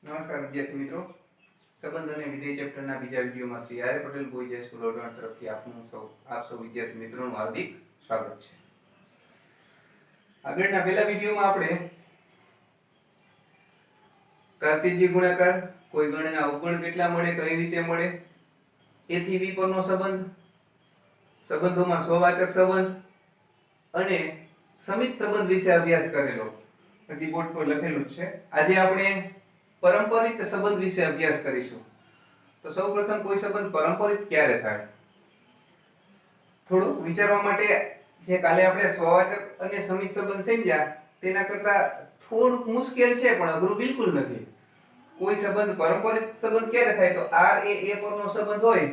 નમસ્કાર વિદ્યાર્થી મિત્રો, સંબંધ અને વિધેય ચેપ્ટરના બીજા વિડીયોમાં શ્રી આર્ય પટેલ બોયઝ હાઈસ્કૂલ વડોદરા તરફથી આપ સૌ વિદ્યાર્થી મિત્રોનું હાર્દિક સ્વાગત છે. આગળના પહેલા વિડીયોમાં આપણે કાર્તેજીય ગુણાકાર, કોઈ ગણના અવગણ કેટલા મળે, કઈ રીતે મળે, a થી b પરનો સંબંધ, સંબંધોમાં સ્વવાચક સંબંધ અને સમિત સંબંધ વિશે અભ્યાસ કરેલો. પછી બોર્ડ પર લખેલું છે. આજે આપણે પારંપરિક સંબંધ વિશે અભ્યાસ કરીશું. તો સૌપ્રથમ કોઈ સંબંધ પારંપરિક ક્યારે થાય? થોડું વિચારવા માટે જે કાલે આપણે સ્વવાચક અને સમિત સંબંધ સમજ્યા તેના કરતા થોડુંક મુશ્કેલ છે, પણ અઘરું બિલકુલ નથી. કોઈ સંબંધ પારંપરિક સંબંધ ક્યારે થાય? તો r એ a પરનો સંબંધ હોય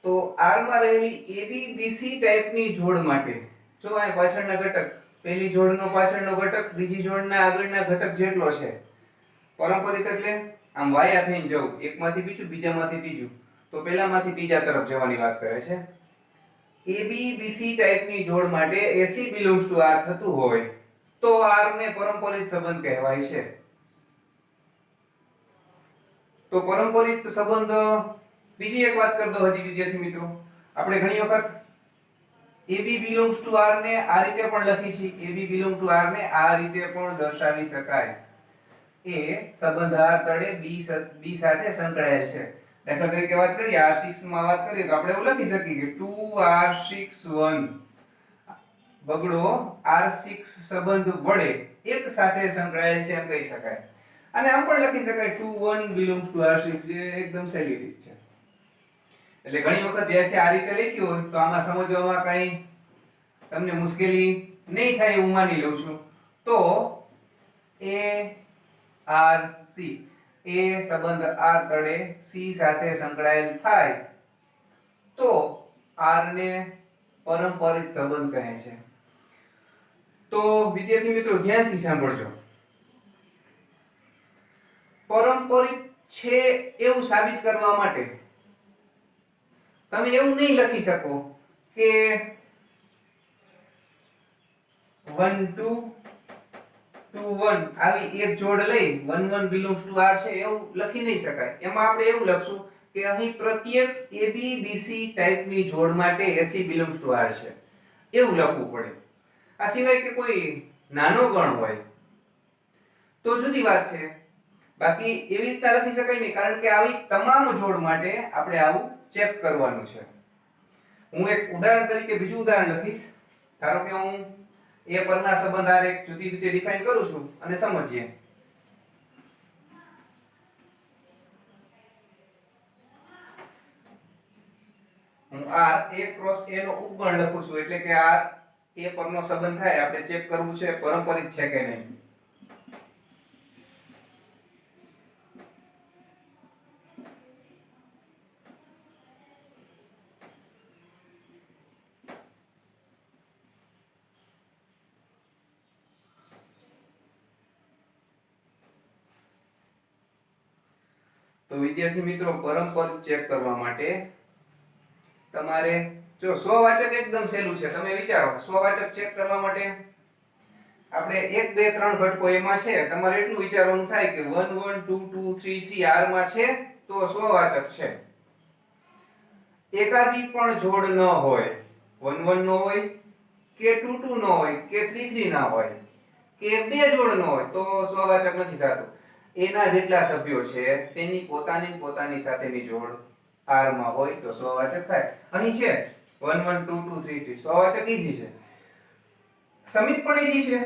તો r માં રહેલી ab bc ટાઈપની જોડ માટે, જો આ પાછળના ઘટક, પહેલી જોડનો પાછળનો ઘટક બીજી જોડના આગળના ઘટક જેટલો છે. પારંપરિક એટલે આમ વાયા થઈને જવું, એકમાંથી બીજું, બીજામાંથી ત્રીજું, તો પહેલામાંથી ત્રીજા તરફ જવાની વાત કરે છે. ab bc ટાઈપની જોડ માટે ac belongs to r થતું હોય તો r ને પારંપરિક સંબંધ કહેવાય છે. તો પારંપરિક સંબંધ બીજી એક વાત કરતો હજી વિદ્યાર્થી મિત્રો, આપણે ઘણી વખત ab belongs to r ને આ રીતે પણ લખી છે. ab belongs to r ને આ રીતે પણ દર્શાવી શકાય. એ સંબંધ r તળે b સાથે સંકળાયેલ છે. દાખલા તરીકે વાત કરીએ, r6 માં વાત કરીએ તો આપણે એવું લખી શકીએ કે 2r61 બગડો r6 સંબંધ વડે એક સાથે સંકળાયેલ છે એમ કહી શકાય. અને આમ પણ લખી શકાય 21 belongs to r6, જે એકદમ સહેલી રીત છે. એટલે ઘણી વખત જ્યારે આ રીતે લખ્યું હોય તો આમાં સમજવામાં કઈ તમને મુશ્કેલી નહીં થાય એવું માની લઉં છું. તો a r c એ સંબંધ r તળે c સાથે સંકળાયેલ થાય તો r ને પારંપરિક સંબંધ કહે છે. તો વિદ્યાર્થી મિત્રો ધ્યાનથી સાંભળજો. પારંપરિક છે એવું સાબિત કરવા માટે તમે એવું નહીં લખી શકો કે 1 2 2 1 આવી એક જોડ લઈ 1 1 belongs to r છે એવું લખી નહીં શકાય. એમાં આપણે એવું લખશું કે અહીં પ્રત્યેક ab bc ટાઈપની જોડ માટે ac belongs to r છે એવું લખવું પડે. આ સિવાય કે કોઈ નાનો ગણ હોય તો જુદી વાત છે, બાકી એવી રીતના લખી શકાય નહીં, કારણ કે આવી તમામ જોડ માટે આપણે આવું ચેક કરવાનું છે. હું એક ઉદાહરણ તરીકે બીજું ઉદાહરણ લખીશ. ધારો કે હું a પરના સંબંધ r એક જુદી રીતે ડિફાઇન કરું છું અને સમજીએ. હું r a ક્રોસ a નો ઉપગણ લખું છું, એટલે કે આ a પરનો સંબંધ થાય, આપણે ચેક કરવું છે પારંપરિક છે કે નહીં. તો વિદ્યાર્થી મિત્રો, પારંપરિક ચેક કરવા માટે તમારે જો સ્વવાચક એકદમ સહેલું છે. તમે વિચારો, સ્વવાચક ચેક કરવા માટે આપણે 1 2 3 ઘટકો એમાં છે, તમારે એટલું વિચારવાનું થાય કે 1 1 2 2 3 3 r માં છે તો સ્વવાચક છે. એકાદી પણ જોડ ન હોય, 1 1 નો હોય કે 2 2 નો હોય કે 3 3 ના હોય કે બે જોડ ન હોય તો સ્વવાચક નથી થતું. એના જેટલા સભ્યો છે તેની પોતાની સાથેની જોડ r માં હોય તો સ્વવાચક થાય. અહીં છે 1 1 2 2 3 3, સ્વવાચક ઈઝી છે. સમિત પણ ઈઝી છે.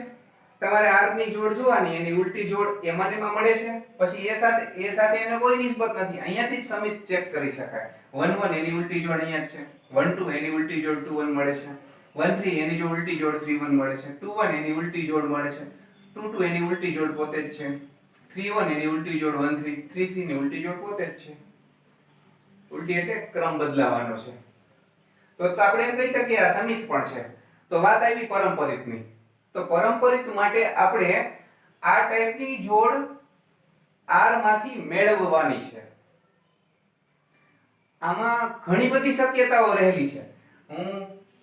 તમારે r ની જોડ જોવાની, એની ઉલટી જોડ એમાં ને એમાં મળે છે, પછી a સાથે એનો કોઈ નિસ્બત નથી, અહીંયાથી જ સમિત ચેક કરી શકાય. 1 1 એની ઉલટી જોડ અહીંયા જ છે, 1 2 એની ઉલટી જોડ 2 1 મળે છે, 1 3 એની જો ઉલટી જોડ 3 1 મળે છે, 2 1 એની ઉલટી જોડ મળે છે, 2 2 એની ઉલટી જોડ પોતે જ છે, 3 1 એની ઉલટી જોડ 1 3 3 3 ની ઉલટી જોડ પોતે જ છે. ઉલટી એટલે ક્રમ બદલાવાનો છે. તો આપણે એમ કહી શકીએ આ સમિત પણ છે. તો વાત આવી પારંપરિકની. તો પારંપરિક માટે આપણે આ ટાઈપની જોડ r માંથી મેળવવાની છે. આમાં ઘણી બધી શક્યતાઓ રહેલી છે. હું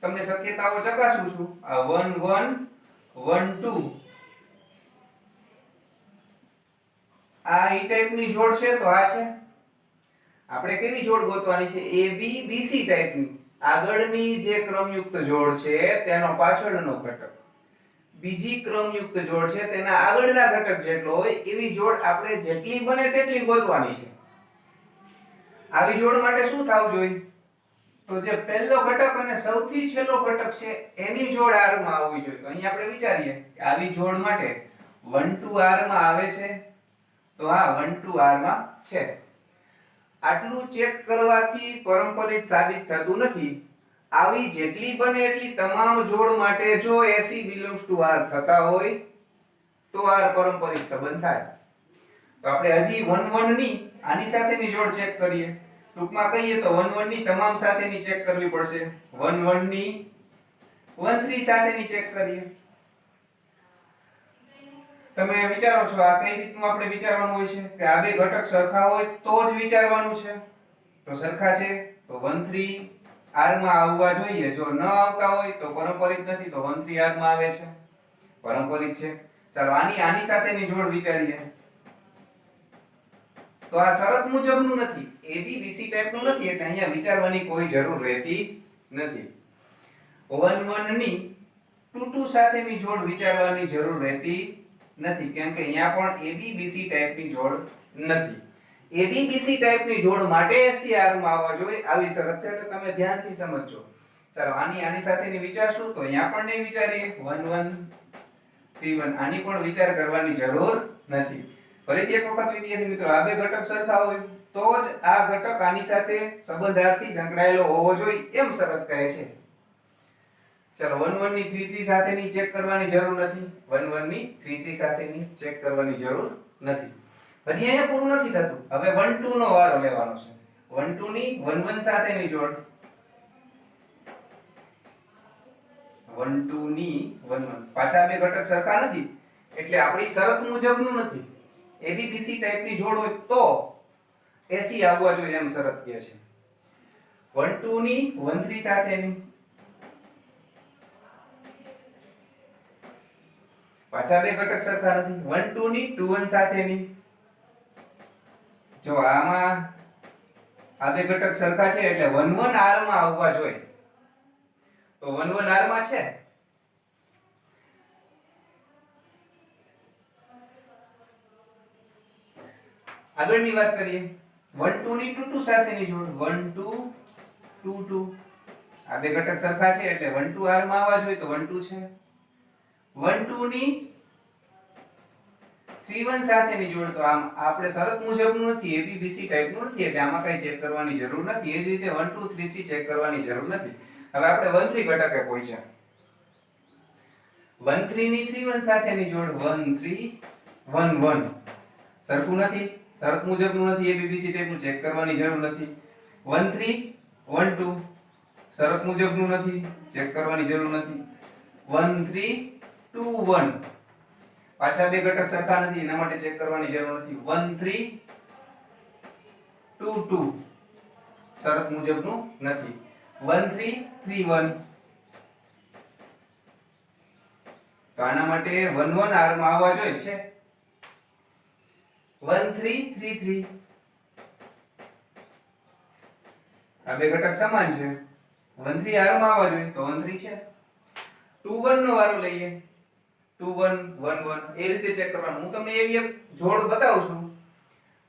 તમને શક્યતાઓ ચકાસું છું. આ 1 1 1 2 આ ઈ ટાઈપની જોડ છે તો આ છે. આપણે કેવી જોડ ગોતવાની છે? AB BC ટાઈપની. આગળની જે ક્રમયુક્ત જોડ છે તેનો પાછળનો ઘટક, બીજી ક્રમયુક્ત જોડ છે તેના આગળના ઘટક જેટલો હોય એવી જોડ આપણે જેટલી બને તેટલી ગોતવાની છે. આવી જોડ માટે શું થવું જોઈએ? તો જે પહેલો ઘટક અને સૌથી છેલ્લો ઘટક છે એની જોડ R માં આવવી જોઈએ. તો અહીં આપણે વિચારીએ કે આવી જોડ માટે 1 to R માં આવે છે, તો આ 1 to R માં છે. આટલું ચેક કરવાથી પરંપરિત સાબિત થતું નથી. આવી જેટલી બને એટલી તમામ જોડ માટે જો AC belongs to R થતા હોય તો R પરંપરિત સંબંધ થાય. તો આપણે હજી 1 1 ની આની સાથેની જોડ ચેક કરીએ. ટૂંકમાં કહીએ તો 1 1 ની તમામ સાથેની ચેક કરવી પડશે. 1 1 ની 1 3 સાથેની ચેક કરીએ. તમે વિચારો છો આ કઈ રીતનું આપણે વિચારવાનું હોય છે કે આ બે ઘટક સરખા હોય તો જ વિચારવાનું છે. તો સરખા છે તો 1 3 R માં આવવા જોઈએ. જો ન આવતા હોય તો પરંપરિત નથી, તો 1 3 R માં આવે છે, પરંપરિત છે. ચાલો આની સાથેની જોડ વિચારીએ. તો આ શરત મુજબનું નથી, AB BC ટાઈપનું નથી, એટલે અહીંયા વિચારવાની કોઈ જરૂર રહેતી નથી. 1 1 ની 2 2 સાથેની જોડ વિચારવાની જરૂર રહેતી નથી, કેમ કે અહીંયા પણ AB BC ટાઈપની જોડ નથી. AB BC ટાઈપની જોડ માટે SCR માં આવવા જોઈએ આવી શરત છે, એટલે તમે ધ્યાનથી સમજજો. ચાલો આની સાથેની વિચારશું તો અહીંયા પણ નહીં વિચારીએ. 1 1 3 1 આની પણ વિચાર કરવાની જરૂર નથી. ફરીથી એક વખત વિદ્યાર્થી મિત્રો, આ બે ઘટક સરખા હોય તો જ આ ઘટક આની સાથે સંબંધાર્થી સંકળાયેલો હોવો જોઈએ એમ શરત કહે છે. ચલો 1 1 ની 3 3 સાથેની ચેક કરવાની જરૂર નથી. 1 1 ની 3 3 સાથેની ચેક કરવાની જરૂર નથી. હજી અહીંયા પૂરું નથી થતું. હવે 1 2 નો વારો લેવાનો છે. 1 2 ની 1 1 સાથેની જોડ, 1 2 ની 1 1 પાછા બે ઘટક સરખા નથી એટલે આપણી શરત મુજબનું નથી. AB BC ટાઈપની જોડ હોય તો AC આવવા જોઈએ એમ શરત કહે છે. 1 2 ની 1 3 સાથેની, પાછા બે ઘટક સરખા નથી. 1 2 ની 2 1 સાથેની, જો આમાં આ બે ઘટક સરખા છે એટલે 1 1 R માં આવવા જોઈએ. તો 1 1 R માં છે. આગળની વાત કરીએ. 1 2 ની 2 2 સાથેની જોડ, 1 2 2 2 આ બે ઘટક સરખા છે એટલે 1 2 R માં આવવા જોઈએ, તો 1 2 છે. 1 2 ની 3 1 સાથેની જોડ, તો આમ આપણે શરત મુજબનું નથી, AB BC ટાઈપનું નથી, એટલે આમાં કઈ ચેક કરવાની જરૂર નથી. એ જ રીતે 1 2 3 3 ચેક કરવાની જરૂર નથી. હવે આપણે 1 3 ઘટકે પહોંચ્યા. 1 3 ની 3 1 સાથેની જોડ, 1 3 1 1 સરખું નથી, શરત મુજબનું નથી, AB BC ટાઈપનું ચેક કરવાની જરૂર નથી. 1 3 1 2 શરત મુજબનું નથી, ચેક કરવાની જરૂર નથી. 1 3 2 1 પાછા બે ઘટક સરખા નથી, એના માટે ચેક કરવાની જરૂર નથી. 1 3 2 2 શરત મુજબનું નથી. 1 3 3 1 તો આના માટે 1 1 R માં આવવા જોઈએ છે. 1 3 3 3 આ બે ઘટક સમાન છે. 1 3 R માં આવવા જોઈએ, તો 1 3 છે. 2 1 નો વારો લઈએ. 2 1 1 1 એ રીતે ચેક કરવાનું. હું તમને એવી એક જોડ બતાવું છું.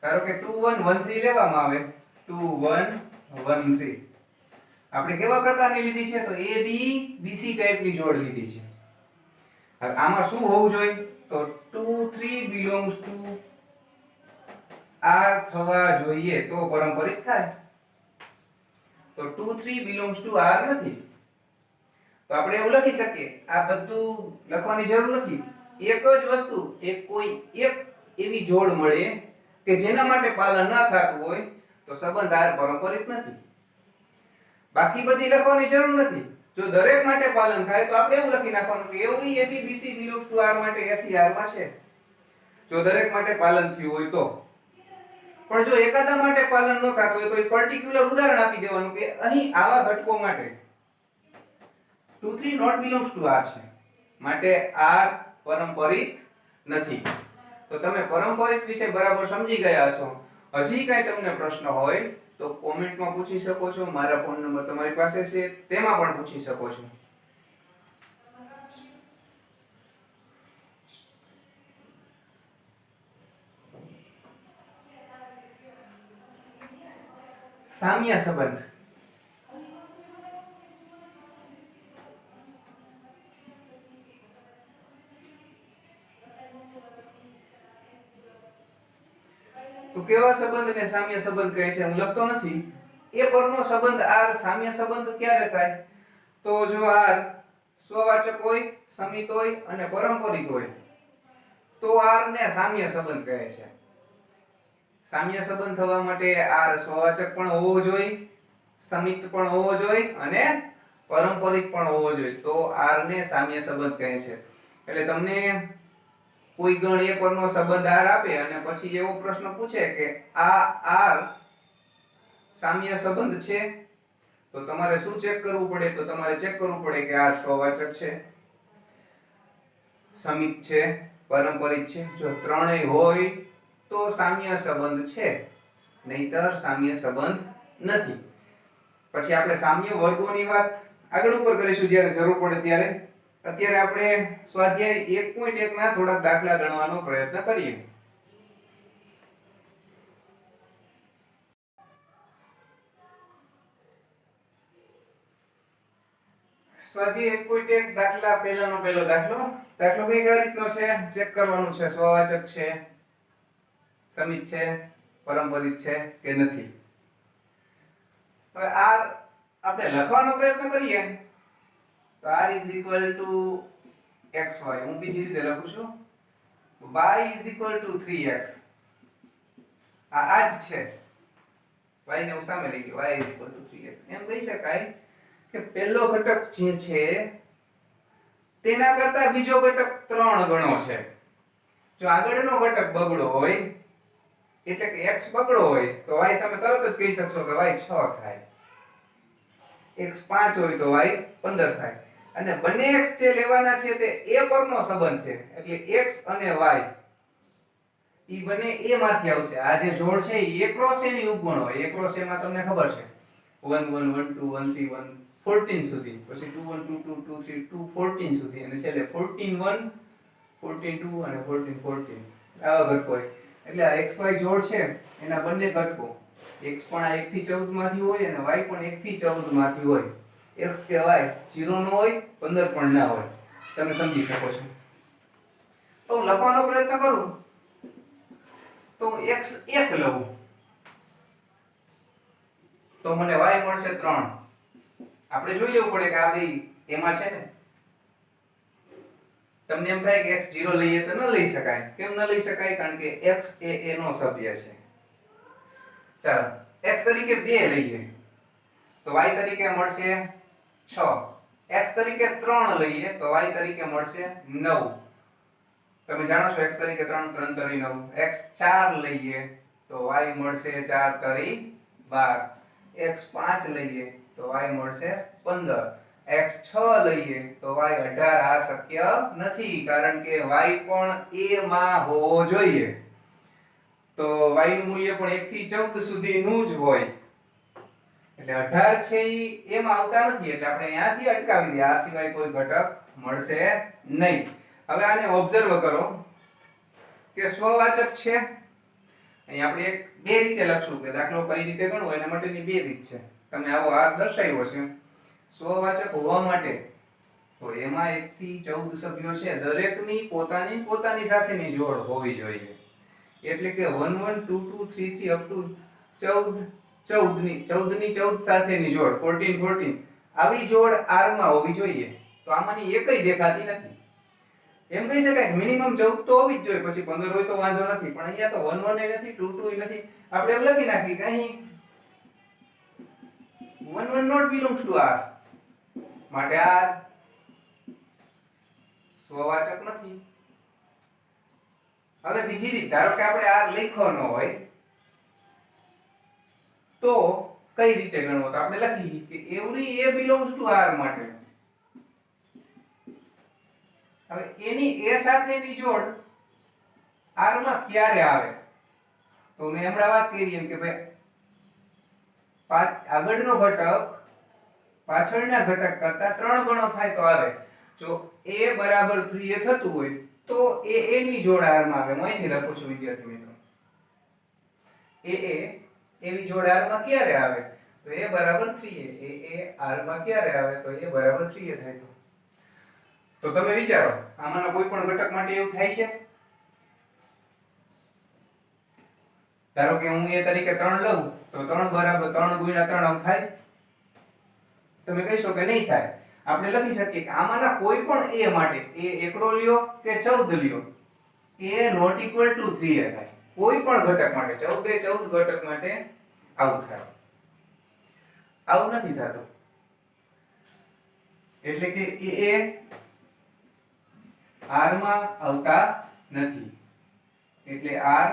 ધારો કે 2 1 1 3 લેવામાં આવે. 2 1 1 3 આપણે કેવા પ્રકારની લીધી છે? તો AB BC ટાઈપની જોડ લીધી છે. હવે આમાં શું હોવું જોઈએ? તો 2 3 belongs to R થવા જોઈએ તો પરંપરિત થાય. તો 2 3 belongs to R નથી, તો આપણે એવું લખી શકીએ. આ બધું લખવાની જરૂર નથી. એક જ વસ્તુ, કોઈ એક એવી જોડ મળે કે જેના માટે પાલન ન થતું હોય તો સંબંધ R પરંપરિત નથી. બાકી બધી લખવાની જરૂર નથી. જો દરેક માટે પાલન થાય તો આપણે એવું લખી નાખવાનું કે every AB BC belongs to R માટે AC R માં છે. જો દરેક માટે પાલન થયું હોય તો. પણ જો એકાદા માટે પાલન ન થતું હોય તો એક પર્ટિક્યુલર ઉદાહરણ આપી દેવાનું કે અહીં આવા ઘટકો માટે 2 3 not belongs to R છે, માટે R પરંપરિત નથી. તો તમે પારંપરિક વિશે બરાબર સમજી ગયા હશો. હજી કાંઈ તમને પ્રશ્ન હોય તો કોમેન્ટમાં પૂછી શકો છો. મારા ફોન નંબર તમારી પાસે છે, તેમાં પણ પૂછી શકો છો. સામ્ય સંબંધ. તો કેવા સંબંધને સામ્ય સંબંધ કહે છે? હું લખતો નથી. એ પરનો સંબંધ આર સામ્ય સંબંધ ક્યારે થાય? તો જો આર સ્વવાચક હોય, સમિત હોય અને પારંપરિક હોય તો આર ને સામ્ય સંબંધ કહે છે. સામ્ય સંબંધ થવા માટે આર સ્વવાચક પણ હોવો જોઈએ, સમિત પણ હોવો જોઈએ અને પારંપરિક પણ હોવો જોઈએ. તો આર ને સામ્ય સંબંધ કહે છે. એટલે તમને કોઈ ગણ એ પરનો સંબંધ આર આપે અને પછી એવો પ્રશ્ન પૂછે કે આ આર સામ્ય સંબંધ છે, તો તમારે શું ચેક કરવું પડે? તો તમારે ચેક કરવું પડે કે આર સ્વવાચક છે, સમિત છે, પારંપરિક છે. જો ત્રણેય હોય તો સામ્ય સંબંધ છે, નહીતર સામ્ય સંબંધ નથી. પછી આપણે સામ્ય વર્ગોની વાત આગળ ઉપર કરીશું જ્યારે જરૂર પડે ત્યારે. અત્યારે આપણે સ્વાધ્યાય 1.1 ના થોડાક દાખલા ગણવાનો પ્રયત્ન કરીએ. સ્વાધ્યાય 1.1 દાખલા પહેલો દાખલો કઈ રીતનો છે? ચેક કરવાનું છે સ્વવાચક છે, સમિત છે, પારંપરિક છે કે નથી. હવે આ આપણે લખવાનો પ્રયત્ન કરીએ તો r xy. હું બીજી રીતે લખું છું, y 3x. આ જ છે. y ને હું સામે લઈ ગયો, y 3x. એમ કહી શકાય કે પહેલો ઘટક જે છે તેના કરતા બીજો ઘટક 3 ગણો છે. જો આગળનો ઘટક બગડો હોય એટલે કે x બગડો હોય તો y તમે તરત જ કહી શકશો કે y 6 થાય. x 5 હોય તો y 15 થાય. અને બંને x જે લેવાના છે તે a પરનો સંબંધ છે. એટલે x અને y ઈ બંને a માંથી આવશે. આ જે જોડ છે ઈ a ક્રોસ a ની ઉપગણ હોય. a ક્રોસ a માં તમને ખબર છે 1 1 1 2 1 3 1 14 સુધી, પછી 2 1 2 2 2 3 2 14 સુધી, અને છેલ્લે 14 1 14 2 અને 14 14 આવા ઘટકો હોય. એટલે આ xy જોડ છે એના બંને ઘટકો x પણ આ 1 થી 14 માંથી હોય અને y પણ 1 થી 14 માંથી હોય. x કે y 0 નો હોય, 15 પણ ના હોય. તમે સમજી શકો છો. તો હું લખવાનો પ્રયત્ન કરું તો હું x 1 લઉં તો મને y મળશે 3. આપણે જોઈ લેવું પડે કે આ બે એમાં છે ને. તમને એમ થાય કે x 0 લઈએ તો ન લઈ શકાય. કેમ ન લઈ શકાય? કારણ કે x એ a નો સભ્ય છે. ચાલો x તરીકે 2 લઈએ તો y તરીકે મળશે 6. x તરીકે 3 લઈએ તો y તરીકે મળશે 9. તમે જાણો છો x તરીકે 3 3 તરી 9. x 4 લઈએ તો y મળશે 4 તરી 12. x 5 લઈએ તો y મળશે 15. x 6 લઈએ તો y 18. આ શક્ય નથી કારણ કે y પણ a માં હોવો જોઈએ. તો y નું મૂલ્ય પણ 1 થી 14 સુધીનું જ હોય. એટલે 18 છે ઈ એમાં આવતા નથી. એટલે આપણે અહીંયાથી અટકાવી દઈએ. આ સિવાય કોઈ ઘટક મળશે નહીં. હવે આને ઓબ્ઝર્વ કરો કે સ્વવાચક છે. અહીં આપણે બે રીતે લખશું કે દાખલો કઈ રીતે ગણવો એના માટેની બે રીત છે. તમે આવો આર દર્શાવ્યો છે સ્વવાચક હોવા માટે. તો એમાં 1 થી 14 સભ્યો છે. દરેકની પોતાની સાથેની જોડ હોવી જોઈએ. એટલે કે 1 1 2 2 3 3 અપ ટુ 14 ની 14 સાથેની જોડ 14 14 આવી જોડ r માં હોવી જોઈએ. તો આમાંની એકય દેખાતી નથી. એમ કહી શકાય કે મિનિમમ 14 તો હોવી જ જોઈએ, પછી 15 હોય તો વાંધો નથી. પણ અહીંયા તો 1 1 એ નથી, 2 2 એ નથી. આપણે એવું લખી નાખી કે અહીં 1 1 not belongs to r. માટે r સ્વવાચક નથી. હવે બીજી રીત, ધારો કે આપણે r લખ્યો ન હોય તો કઈ રીતે ગણવો? તો આપણે લખી કે every a belongs to r માટે. હવે એની a સાથેની જોડ r માં ક્યારે આવે તો મેં હમણાં વાત કરી એમ કે ભાઈ આગળનો ઘટક પાછળના ઘટક કરતા 3 ગણો થાય તો આવે જો a બરાબર 3a થતું હોય તો a ની જોડ r માં આવે હું અહીંથી લખું છું વિદ્યાર્થી મિત્રો a ની જોડ r માં ક્યારે આવે તો a બરાબર 3a r માં ક્યારે આવે તો a બરાબર 3a થાય તો તમે વિચારો આમાંના કોઈ પણ ઘટક માટે એવું થાય છે ધારો કે હું a તરીકે 3 લઉં તો 3 બરાબર 3 ગુણ્યા 3 આવું થાય તમે કહીશો કે નહીં થાય આપણે લખી શકીએ કે આમાંના કોઈ પણ a માટે a એકડો લ્યો કે 14 લ્યો a not equal to 3a થાય કોઈ પણ ઘટક માટે 14 ઘટક માટે આવું થાય આવું નથી થતું એટલે કે a r માં આવતા નથી એટલે r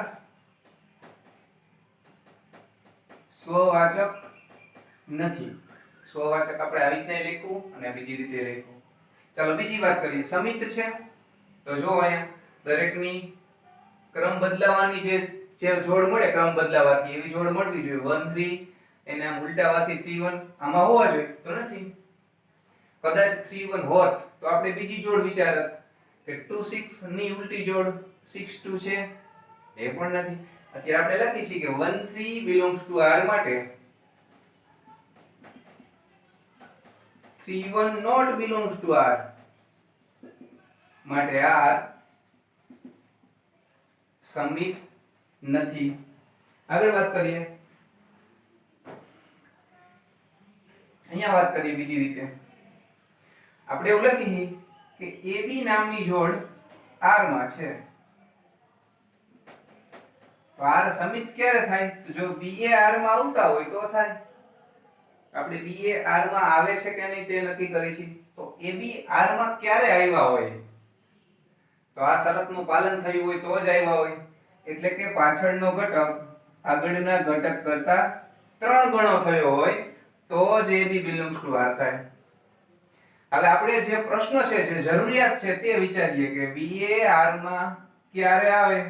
સ્વવાચક નથી સ્વવાચક આપણે આવી રીતે લખવું અને બીજી રીતે લખવું ચાલો બીજી વાત કરીએ સમિત છે તો જો અહીંયા દરેકની ક્રમ બદલાવાની જે જોડ મળે ક્રમ બદલાવાથી એવી જોડ મળવી જોઈએ 1 3 એને આમ ઉલટાવાથી 3 1 આમાં હોવા જોઈએ તો નથી કદાચ 3 1 હોત તો આપણે બીજી જોડ વિચારત કે 2 6 ની ઉલટી જોડ 6 2 છે એ પણ નથી અત્યારે આપણે લખી છે કે 1 3 belongs to r માટે 3 1 not belongs to r માટે r સમિત નથી આગળ વાત કરીએ અહીંયા વાત કરીએ બીજી રીતે આપણે એવું લખીએ કે ab નામની જોડ r માં છે તો r સમિત ક્યારે થાય તો જો ba r માં આવતા હોય તો થાય આપણે ba r માં આવે છે કે નહીં તે નક્કી કરી છે તો ab r માં ક્યારે આવ્યા હોય તો આ શરતનું પાલન થયું હોય તો જ આવ્યા હોય એટલે કે પાછળનો ઘટક આગળના ઘટક કરતા 3 ગણો થયો હોય તો જ ab belongs to r થાય હવે આપણે જે પ્રશ્ન છે જે જરૂરિયાત છે તે વિચારીએ કે ba r માં ક્યારે આવે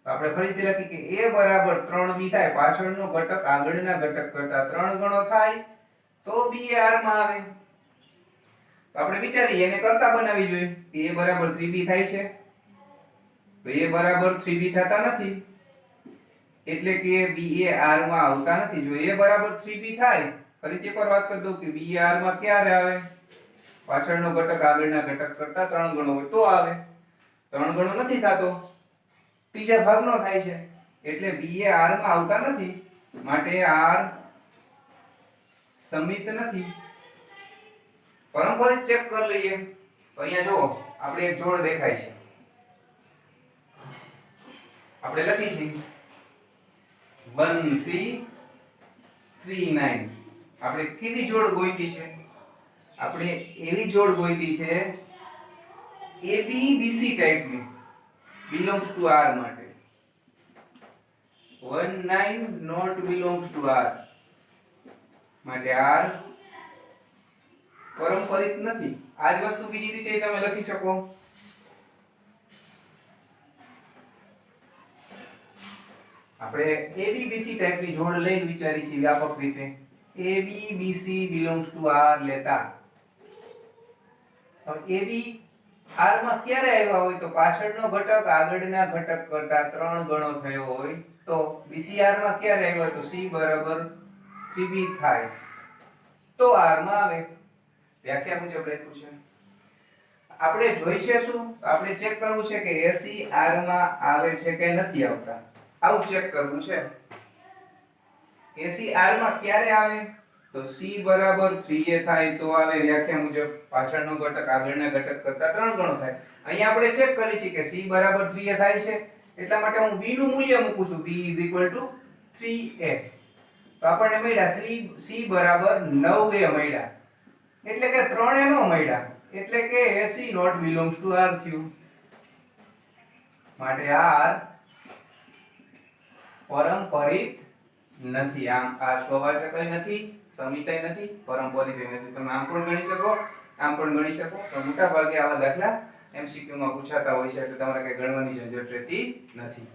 આપણે ફરીથી લખી કે a બરાબર 3b થાય પાછળનો ઘટક આગળના ઘટક કરતા 3 ગણો થાય તો b r માં આવે તો આપણે વિચારીએ એને કરતા બનાવી જોઈએ a બરાબર 3b થાય છે તો a બરાબર 3b થતા નથી એટલે કે b r માં આવતા નથી જો a બરાબર 3b થાય ફરીથી એકવાર વાત કરી દઉં કે b r માં ક્યારે આવે પાછળનો ઘટક આગળના ઘટક કરતા 3 ગણો હોય તો આવે 3 ગણો નથી થતો ત્રીજા ભાગનો થાય છે એટલે b એ r માં આવતા નથી માટે r સમિત નથી પરંપરિત ચેક કરી લઈએ તો અહીંયા જો આપણે એક જોડ દેખાય છે આપણે લખી છે 1 3 3 9 આપણે કેવી જોડ ગોઈતી છે આપણે એવી જોડ ગોઈતી છે ab bc ટાઈપની belongs to r માટે 1 9 not belongs to r માટે r પરંપરિત નથી આ જ વસ્તુ બીજી રીતે તમે લખી શકો આપણે ab bc ટાઈપની જોડ લઈને વિચારી છે વ્યાપક રીતે ab bc belongs to r લેતા હવે ab r માં ક્યારે આવ્યા હોય તો પાછળનો ઘટક આગળના ઘટક કરતા 3 ગણો થયો હોય તો bcr માં ક્યારે આવ્યો તો c બરાબર 3b થાય તો r માં આવે વ્યાખ્યા મુજબ લખ્યું છે આપણે જોઈ છે શું આપણે ચેક કરવું છે કે ac r માં આવે છે કે નથી આવતા આવું ચેક કરવું છે ac r માં ક્યારે આવે તો c બરાબર 3a થાય તો આવે વ્યાખ્યા મુજબ પાછળનો ઘટક આગળના ઘટક કરતા 3 ગણો થાય અહીંયા આપણે ચેક કરી છે કે c બરાબર 3a થાય છે એટલા માટે હું b નું મૂલ્ય મૂકું છું b 3a તો આપણને મળ્યા c બરાબર 9a મળ્યા એટલે કે 3a નો મળ્યા એટલે કે ac not belongs to r થયું માટે r પરંપરિત નથી આમ આ સ્વવાચક નથી સમિતય નથી પરંપરિત નથી તમે આમ પણ ગણી શકો આમ પણ ગણી શકો તો મોટા ભાગે આવા દાખલા MCQ માં પૂછાતા હોય છે એટલે તમારે કઈ ગણવાની ઝંઝટ રહેતી નથી.